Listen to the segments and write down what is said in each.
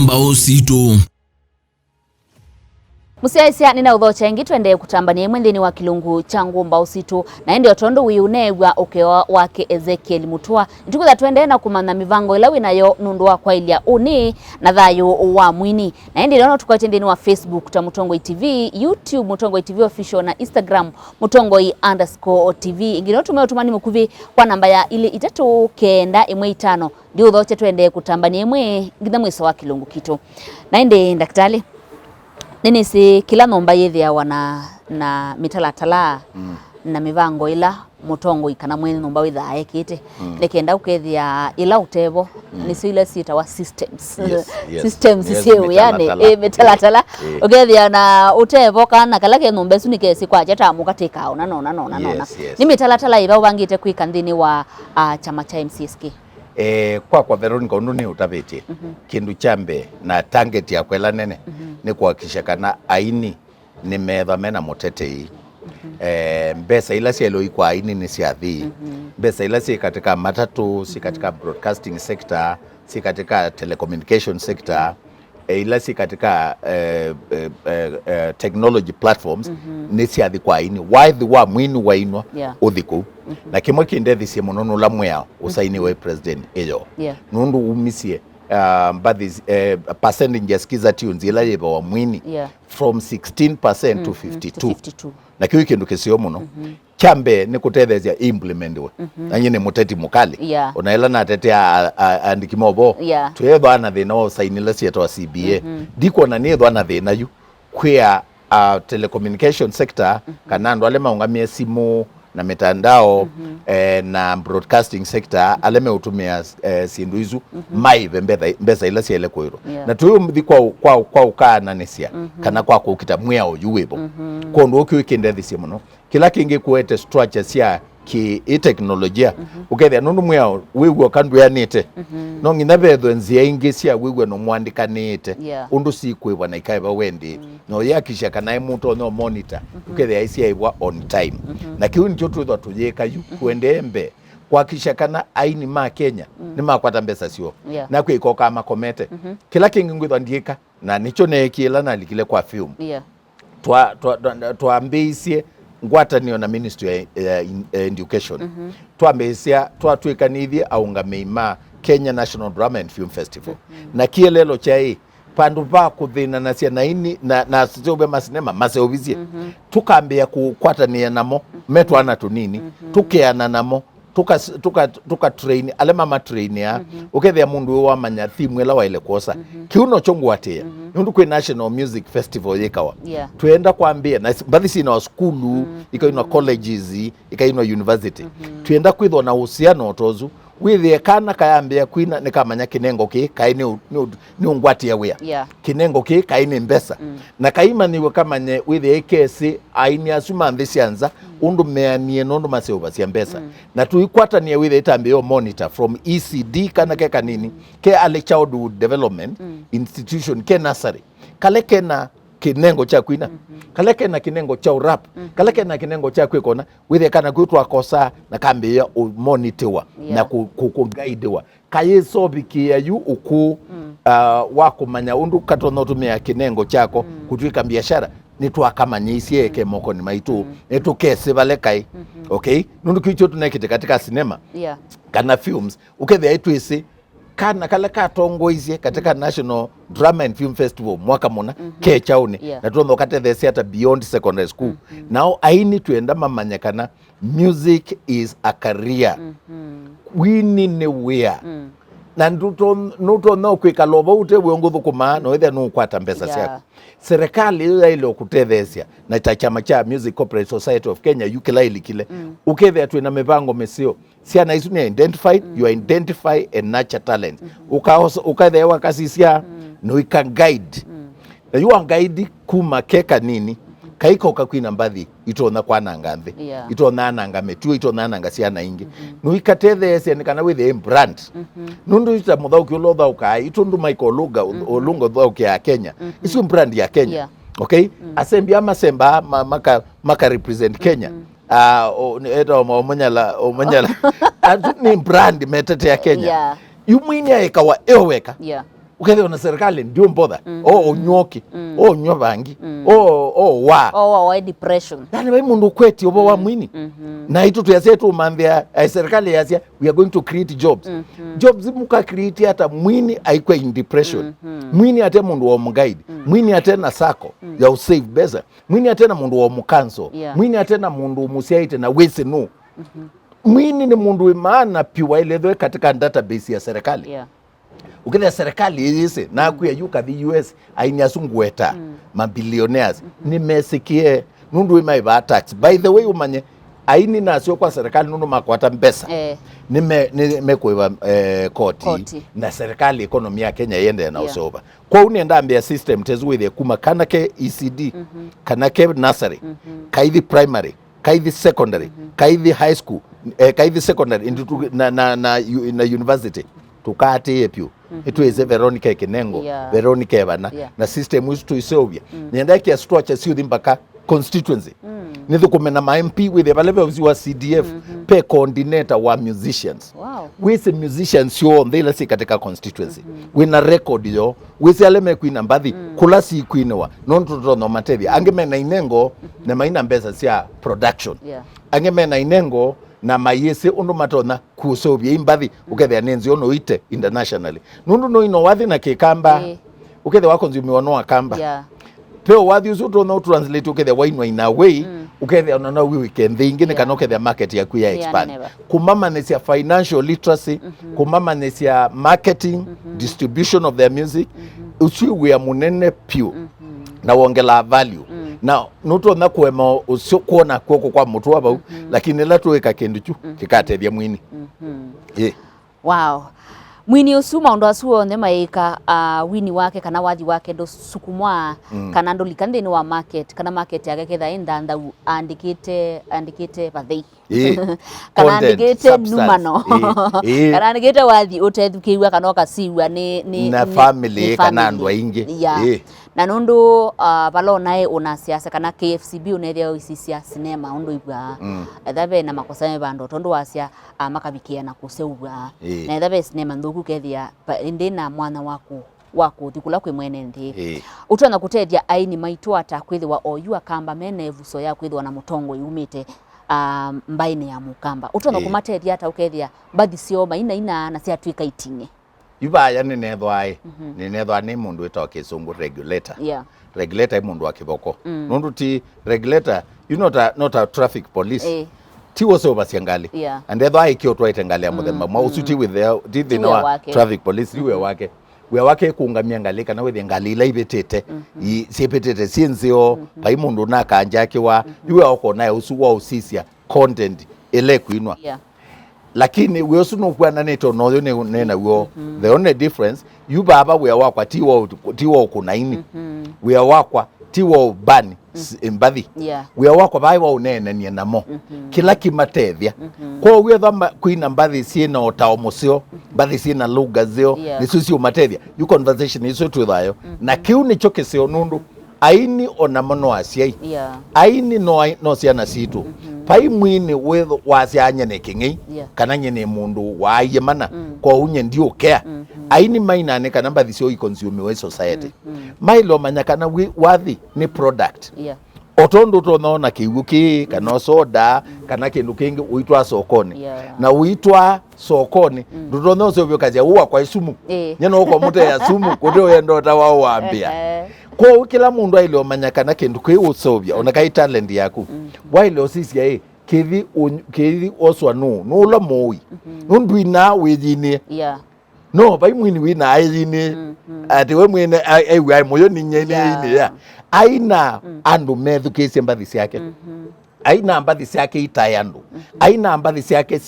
Ngumbau Situ. Musiaisia nina udhocha ingi twende kutambania mwendeni wa kilungu cha Ngumbau Situ na ndio tondo wiyunegwa ukewa wake Ezekiel Mutua nitukuza twende na kumana mivango ila winayo nundua kwa ilia uni na thayo wa mwini na ndio nono tukwate ndeni wa Facebook ta Mutongoi TV, YouTube Mutongoi TV official na Instagram Mutongoi_TV ingino tumeotumani mukuvi kwa namba ya ile 395 ndio udhocha twende kutambania imwe ngitha mwiso wa kilungu kitu na ndio daktari nini si kila nomba yethia wana na mitalatala na mivango ila mutongo ikana mwene nomba witha ekite nekenda ukethia ila utevo ni sile sita wa systems systems sio yani mitalatala ukethia na utevo kana kalake nomba sunike si kwa jata mukatika ona ni mitalatala iba ubangite kwika ndini wa chama cha Mcsk kwa Veronica ununi utaviti kindu chambe na target ya kwela nene ni kuhakikisha kana aini ni mena mutetei mbesa ila sielo iko aini ni siathi mbesa ila si katika matatu si katika broadcasting sector si katika telecommunication sector ila si katika technology platforms ni siathi kwa aini waithi wa mwini wainwa uthiku na kimwe kindethi si munono la mwea usaini wa president eyo nundu umisie but this percentage skiza tunes ila yeba wa mwini from 16% to 52 na kiwi kindu kisio muno chambe ni kutethezia implementwe anyine muteti mukali unaela na tetea andikimobo tuyetho ana thina usainile sieto wa CBA diko na nitho ana thina yu kwea telecommunication sector kanando ale maungamie simu na mitandao na broadcasting sector aleme utumia sindu izu maive mbeza ila siele kwiro na tuyo mthi kwa ukana nesia kana kwa kukita mwea yuwebo kondo uki weekend thisi muno kila kingi kuete structure sia ki teknolojia ukethia nundu mwea wigwo kandu ya nite no ngina betho nzia ingi sia wigwo no mwandika nite undu si kwibwa na ikaiba wendi no yakisha kana imuto no monitor ukethia isia ibwa on time na kiu nicho tutho tujeka yu kuendembe kuhakikisha kana aini ma Kenya ni makwata mbesa sio na kwikoka makomete kila kingi ngwitho ndika na nicho nekila na likile kwa film tuambisie ngwatanio na Ministry ya Education tuambesia twatwikanithie aungameima Kenya National Drama and Film Festival na kielelo chai pandu ba kuthina na cia naini na siobe masinema maseovisie tukambia kukwatania namo metwana tunini tukiana namo tuka train ale mama train ya ukethia mundu wa manya theme ela waile kosa kiuno chongu atia nundu kwe National Music Festival yekawa tuenda kwambia na baadhi sina skulu ikaina colleges ikaina university tuenda kwitho na uhusiano tozu withie kana kayambia kwina nikamanya kinengo ki kaini ni ungwati ya wea kinengo ki kaini mbesa na kaima niwe kamanye withie kesi aini asuma ndisianza undu meanie nondu maseo cia mbesa na tuikwatania withie itambio monitor from ECD kana ke kanini ke ale child development institution ke nursery kale kena kinengo cha kwina kale kena kinengo cha rap kale kena kinengo cha kwikona withie kana kwitwa kosa na kambia monitorwa na ku guidewa kayeso bikia yu uku wakumanya undu katono tumia kinengo chako kutwika biashara nitwakamanyisia ke moko ni maitu netukese balekai okay nundu kicho tunekite katika cinema kana films ukethia itwisi kana kala katongoizie katika National Drama and Film Festival mwaka mona ke chauni na tuomba katethesia hata beyond secondary school now aini tuenda mamanyakana music is a career wini ni wea na nuto no kwikaloba ute bwongo kuma no ethe no kwata mbesa cia serikali ile okutethesia na chama cha Music Corporate Society of Kenya yukilaili kile ukethe tu na mipango mesio cia na isu ni identified you identify and nurture talent ukathe wakasisia no can guide na you guide kuma keka nini kaiko kakwina mbathi itona kwa nangambe itona nangame tu itona nanga cia na ingi no ikatethesia nikana with brand nundu ita muthauki ulotha ukai itundu Michael Luga olungo thauki ya Kenya isu brand ya Kenya okay asembia masemba maka represent Kenya eto omonyala ni brand metete ya Kenya yumwinya ikawa eweka ukethia na serikali ndio mbotha unyoki unywa bangi wa depression yani bai mundu kweti obo wa mwini na itu tuyase tu manthia serikali yasia we are going to create jobs jobs muka create hata mwini aikwe in depression mwini ate mundu wa mguide mwini ate na sako ya usave beza mwini ate na mundu wa mukanso mwini ate na mundu musiaite na wese no mwini ni mundu imana piwa ile katika database ya serikali ukithia serikali yise na kuya yuka the US aini asungweta mabilionaires nimesikie nundu imaiba tax by the way umanye aini nasio kwa serikali nundu makwata mbesa nimekuiba koti na serikali economy ya Kenya yende na usova kwa unienda ambia system tezu with kuma kanake ECD kanake nursery kaithi primary kaithi secondary kaithi high school kaithi secondary na university tukate yepyu itweze Veronica Kinengo Veronica Evana na system wisu tuisovia nienda kia structure siyo mpaka constituency nithu kumena ma MP with the levels wa CDF pe coordinator wa musicians with musicians yo ndela si katika constituency wina record yo with aleme kuina mbathi kula si kuinwa non to no materia angemena inengo na maina mbesa sia production angemena inengo na mayese undu matona kusovia imbathi ukethia nenzi ono ite internationally nundu no ino wathi na kikamba ukethia wa consume no akamba peo wathi usuto no translate ukethia wainwa in a way ukethia no weekend thingi kana ukethia market ya kuya expand kumama nesia financial literacy kumama nesia marketing distribution of their music usiwe ya munene pure na wongela value na nuto na kuema usio kuona koko kwa Mutua bau lakini la tuweka kindu chu kikatethia mwini wow mwini usuma ndo asuo ne maika wini wake kana wathi wake ndo sukumwa kana ndo likandeni wa market kana market yake ketha indanda andikite bathei kana andikite numano kana andikite wathi utethukiwa kana okasiwa ni na family kana andwa ingi na nundu balo nae una siasa kana KFCB unethia isia cinema undu ibwa ethabe na makosame bando tondu wasia makabikia na kuseubwa na ethabe cinema ndugu kethia indi na mwana waku thikula kwi mwene nthi utona kutethia aini maitu ata kwithiwa oyu akamba mene vuso ya kwithiwa na mutongo yumite mbaine ya mukamba utona kumatethia ata ukethia bathi cio maina na cia twika itinge ibaya ninethwa ni mundu witwa kisungu regulator regulator mundu wa kiboko nundu ti regulator you not a traffic police ti wose obasiangali and ethwa ikiotwa itengali ya muthemba mwa usuti with the no traffic police iwe wake kungamia ngalika na wethe ngali ila ibetete sipetete sienzio pai mundu na kanjaki wa iwe oko naye usuwa usisia content ele kuinwa lakini we also know kwa naneto no nena wo the only difference you baba we wakwa tiwo kunaini we wakwa tiwo bani imbathi we wakwa bai wa unene ni namo kila kimatethia kwa we thamba kuina mbathi sina otaomusio mbathi sina lugha zio nisusi umatethia you conversation iso tu thayo na kiu ni chokesio nundu aini ona mono asiai aini no siana situ pai mwini wetho wasianya ne kingi kana nyene mundu waye mana kwa unye ndio care aini maina ne kana mbathi cio consume we society mailo manyakana wathi ni product otondo tonaona kiuki kana soda kana kindu kingi uitwa sokoni na uitwa sokoni ndono sio kazi uwa kwa isumu nyeno uko mute ya sumu kudio yendo tawa waambia kwa kila mundu aile omanyakana kindu kwi usovia ona kai talent yaku waile osisia kithi oswa no la moi nundu ina withini no bai mwini wina aini ati we mwene ai moyo ni nyene ya aina andu methukisie mbathi ciake aina mbathi ciake itayandu aina mbathi ciake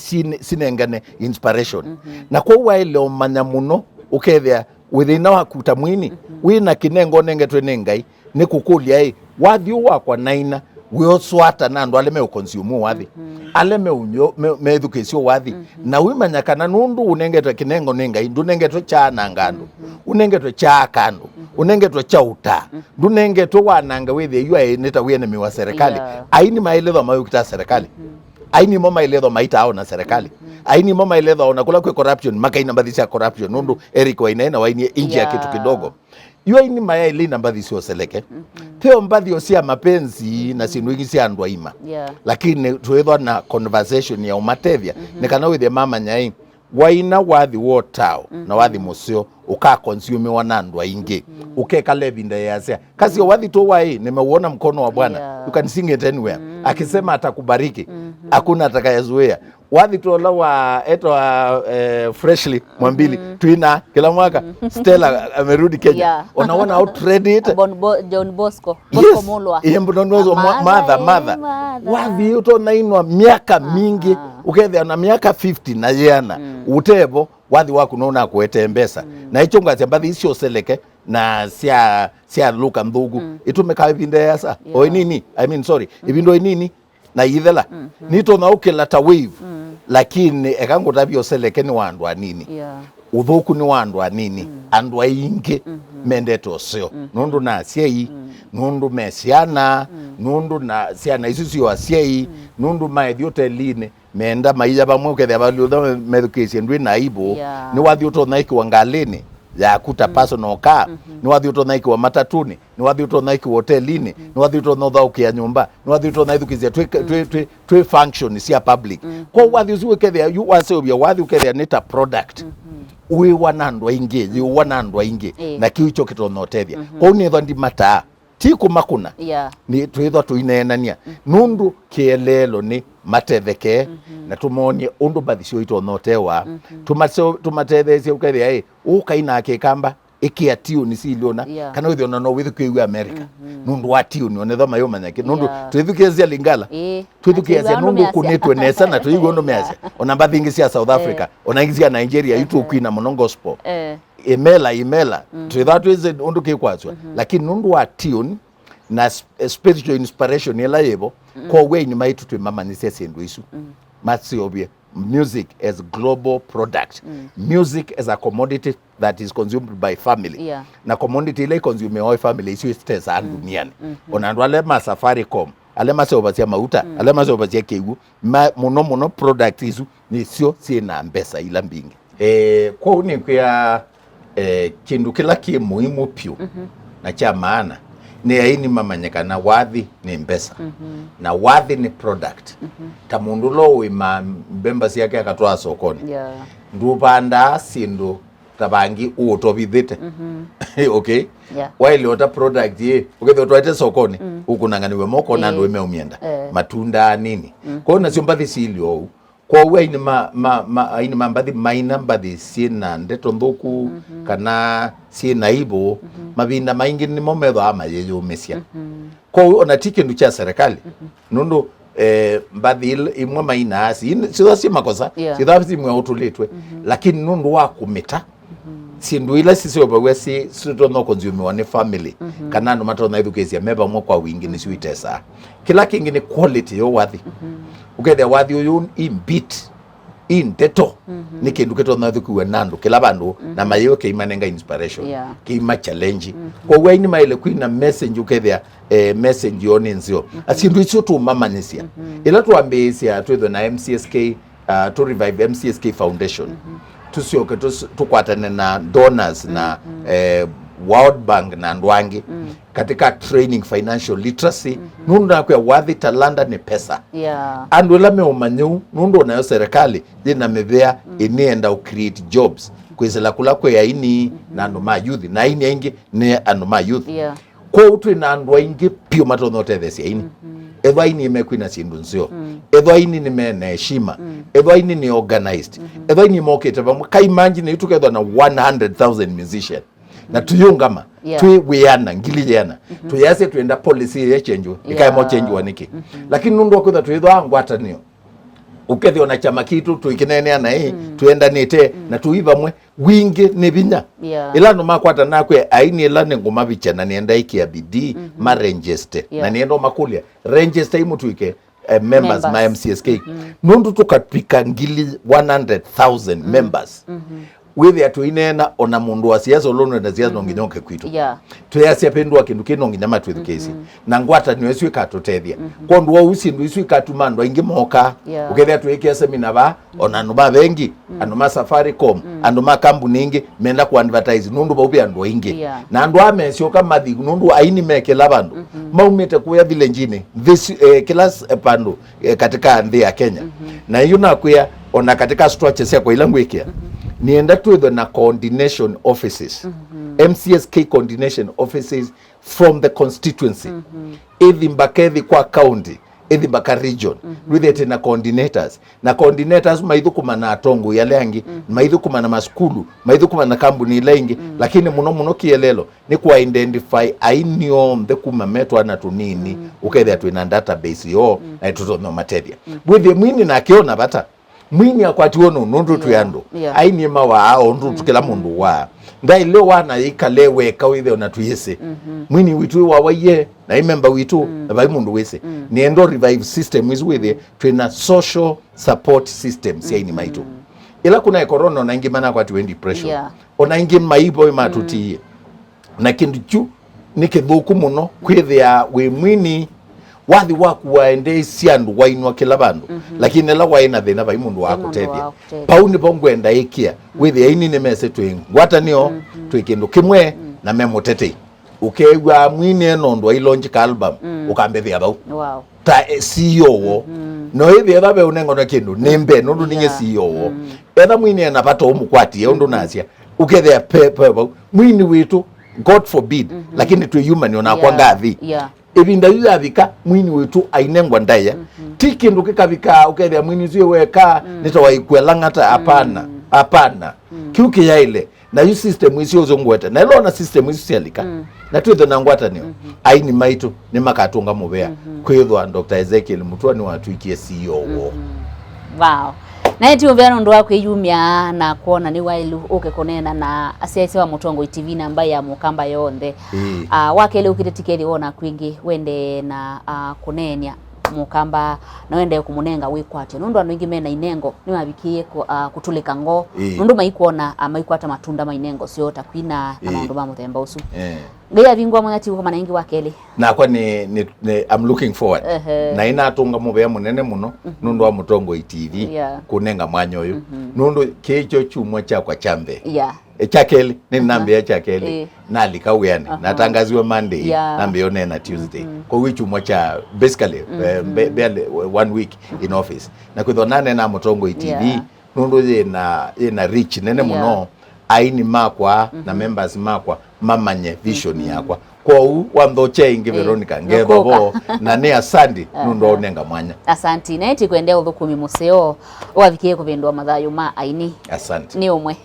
sinengane inspiration na kwa waile omanya muno ukethia withina wakuta mwini wina kinengo nengetwe nengai ni kukulia wathi wakwa naina wioswata na andu aleme ukonsume wathi aleme unyo methukisio wathi na wimanyakana nundu unengetwe kinengo nengai ndunengetwe cha nangandu unengetwe cha kandu unengetwe cha uta ndunengetwe wananga withi yu neta wene miwa serikali aini maelezo mayo kita serikali aini moma iletho maita ao na serikali aini moma iletho ona kula kwe corruption makaina mbadhisha corruption nundu Eric Wainaina waini inji ya kitu kidogo yua ini maya ili na mbadhi sio seleke teo mbadhi osia mapenzi na sinuingi si andwa ima lakini tuwethwa na conversation ya umatethia nikana withia mama nyai Waina wathi wotao na wathi musio uka consume wanandwa ingi ukeka levinda yasea kasi wathi to wai nimeuona mkono wa Bwana you can sing it anywhere akisema atakubariki hakuna atakayezuia wathi to wa etwa freshly mwambili tuina kila mwaka Stella amerudi Kenya unaona out trade it John Bosco Mulwa mother wathi uto nainwa miaka mingi ukethia na miaka 50 na yana utebo wathi waku nona kuete mbesa na icho ngazi ambathi icio seleke na sia luka mthugu itumeka ibinde yasa o nini ibindo nini na ithela nito na ukela ta wave lakini ekango tabio seleke ni wandu anini uthuku ni wandu anini andu aingi mendeto sio nundu na siei nundu mesiana nundu na siana isucio asiei nundu maethiote line menda maiya bamwe ukethia balio medukesi ndwi naibu ni wathi utonaiki wa ngalini ya kuta personal car ni wathi utonaiki wa matatuni ni wathi utonaiki wa hotelini ni wathi utonaukia nyumba ni wathi utonaithukizia twi function sia public kwa wathi usiwe kethia you wase obia wathi ukethia nita product uwe wanandwa ingi na kiu icho kitonotethia kwa unitho ndi mataa tiku makuna ni twithwa tuinenania nundu kielelo ni matetheke na tumonie undu bathicio itonotewa tumatethesie ukethia ukaina akikamba ikia tune siliona kana withio no withukiwe America nundu wa tune onetho mayo manyake nundu twithukiasia Lingala twithukiasia nundu kunitwe nesa na tuigwe ndo measia ona bathingi cia South Africa ona ingi cia Nigeria itu kwina muno gospel imela twithatu ize undu kikwazwa lakini nundu wa tune na spiritual inspiration ela yebo kwa weni maitu twimamanisya sindu isu matsiobie music as global product music as a commodity that is consumed by family na commodity ile consume by family isu istesa duniani ona ndo ale ma Safaricom ale ma seobasia mauta ale ma seobasia kegu muno product isu ni sio sina mbesa ila mbingi kwa uni kwa kindu kila ki muhimu pio na cha maana ni aini mamanyekana wathi ni mbesa na wathi ni product ta mundu lo wima mbemba siake akatwa sokoni ndupanda sindu tabangi utobithite okay while ota product ye uketho twate sokoni ukunanganiwe moko na ndo umeumienda matunda nini kwa na siombathi silio kwa we ini mambathi maina mbathi sina ndeto nthuku kana sina ibo mavinda maingi ni mometho ama yeyo mesia kwa ona tikindu cha serikali nundu mbathi imwe maina si makosa si mwe utulitwe lakini nundu wa kumita sindu ila sisi obagwe si no consume one family kana no matona education meba mwa kwa wingi ni suitesa kila kingi ni quality yo wathi ukethia wathi uyu imbit inteto ni kindu ketona thukuwe nandu kila bandu na mayo ke imanenga inspiration ke ima challenge kwa waini maile kwina message ukethia message yoni nzio asindu icho tu mamanisia ila tuambisia twetho na Mcsk to revive Mcsk Foundation tusioke tukwatane na donors na World Bank na ndwangi katika training financial literacy nundu na kwa wathi talanda ni pesa andu la meomanyu nundu na serikali dina mebea inienda create jobs kwizela kula kwa yaini na andu ma youth na ini ingi ni andu ma youth kwa utu na andu ingi pio matono tethesia ini edho ini imekwina sindu nzio edho ini ni mena heshima edho ini ni organized edho ini mokete bamwe kai imagine itukethwa na 100,000 musician na tuyungama tuiwiana ngiliana tuyase tuenda policy ya change ikae mo change waniki lakini nundu wakutha tuithwa ngwatanio ukethio na chama kitu tuikinene na tuenda nite na tuiva mwe wingi ni binya ila no makwata nakwe aini ila ni ngoma bicha na nienda iki ya bidii ma register na nienda makulia register imutuike members ma Mcsk nundu tukapika ngili 100,000 members withi atuinena ona mundu wa siasa olono na siasa nonginyoke kwitu tuyasya pendwa kindu kino nginyama twithikesi na ngwata niwe swi katutethia kondu wa usi ndu iswi katumando ingi moka ukethia tuikia seminar ba ona no ba bengi ando ma Safaricom ando ma kambuni ingi menda ku advertise nundu ba upi ando ingi na ando amesio kama thi nundu aini mekela bandu maumite kuya village this class pando katika nthi ya Kenya na yuna kuya ona katika structure cia kwa ilangu ikia nienda twitho na coordination offices Mcsk coordination offices from the constituency ithi mbakethi kwa county ithi mbaka region withete na coordinators maithukuma na atongo yale angi maithukuma na maskulu maithukuma na kambuni lengi lakini muno kielelo ni ku identify ainio thekuma metwa na tunini ukethia twina database yo na tutono materia bwithie mwini na kiona bata mwini akwati wono nundu tuyando aini mawa ao nundu tukila mundu wa ngai leo wana ikalewe kawithe ona tuyese mwini witu wa waye na member witu na bai mundu wese ni endo revive system is withe twina social support systems ya ini maitu ila kuna corona na ingi mana kwati wendi pressure ona ingi maibo matuti na kindu chu nikithuku muno kwithia we mwini wathi waku waende siandu wainwa kila bandu lakini la waina thina bai mundu wa kutethia pauni bongwenda ikia withi aini ni mese twingu gwata nio twikindu kimwe na memotete ukegwa mwine nondo i launch album ukambethia bau ta CEO wo no ithi etha be unengo na kindu nimbe nundu ninge CEO wo etha mwine na pato umukwati undu nasia ukethia pepe bau mwini witu God forbid lakini tu human ona kwa ngathi ebinda yavika mwini wetu ainengwa ndaya tiki nduke kavika ukethia mwini zwe weka nitawaikuelangata apana kiuki ya ile na yu system isi ozongweta na ilo na system isi sialika na tuitho na ngwata niyo aini maitu ni makatunga mubea kwithwa Dr.Ezekiel Mutua ni watu ikie CEO wow na eti uveano ndo wako yumya na kuona ni wailu ukekonena na asiaisi wa Mutongo TV na ambaye ya mukamba yonde wake ile ukitetikeli wona kwingi wende na kunenya mukamba na wende kumunenga wikwate nundu anu ingi mena inengo ni wabikie kutulika ngo nundu maikuona maikwata matunda mainengo siota kwina na maundu ba muthemba usu ngeya bingwa mwati uko manengi wakeli na kwa ni I'm looking forward na ina atunga mubea munene muno nundu wa Mutongo TV kunenga mwanyo uyu nundu kecho chumwa cha kwa chambe chakeli ni nambe ya chakeli nalika uyane natangaziwa Monday nambe yone na Tuesday kwa wichu mwacha basically barely 1 week in office na kwithonane na Mutongo TV nundu ina reach nene muno aini makwa na members makwa mamanye vision yakwa kwa wandhoche ingi Veronica ngethabo na ne asandi nundu onenga mwanya asanti na eti kwendea uthukumi museo wavikie kubindwa mathayo ma aini asanti ni umwe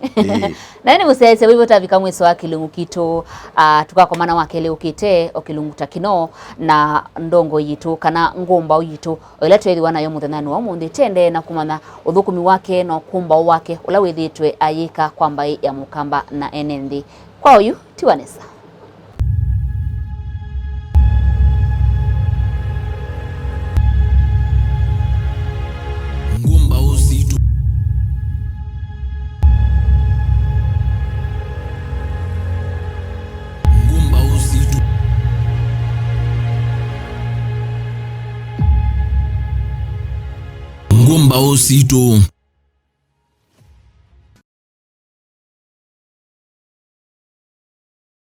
na ni musese wivo tavika mweso wa kilungu kito tukakomana wakele ukite okilungu takino na ndongo yitu kana Ngumbau yitu ila twethiwa nayo muthenani wa mundi tende na kumana uthukumi wake na Ngumbau wake ula withitwe ayika kwamba ya mukamba na enendi kwa uyu tiwanesa Situ Ngumbau Situ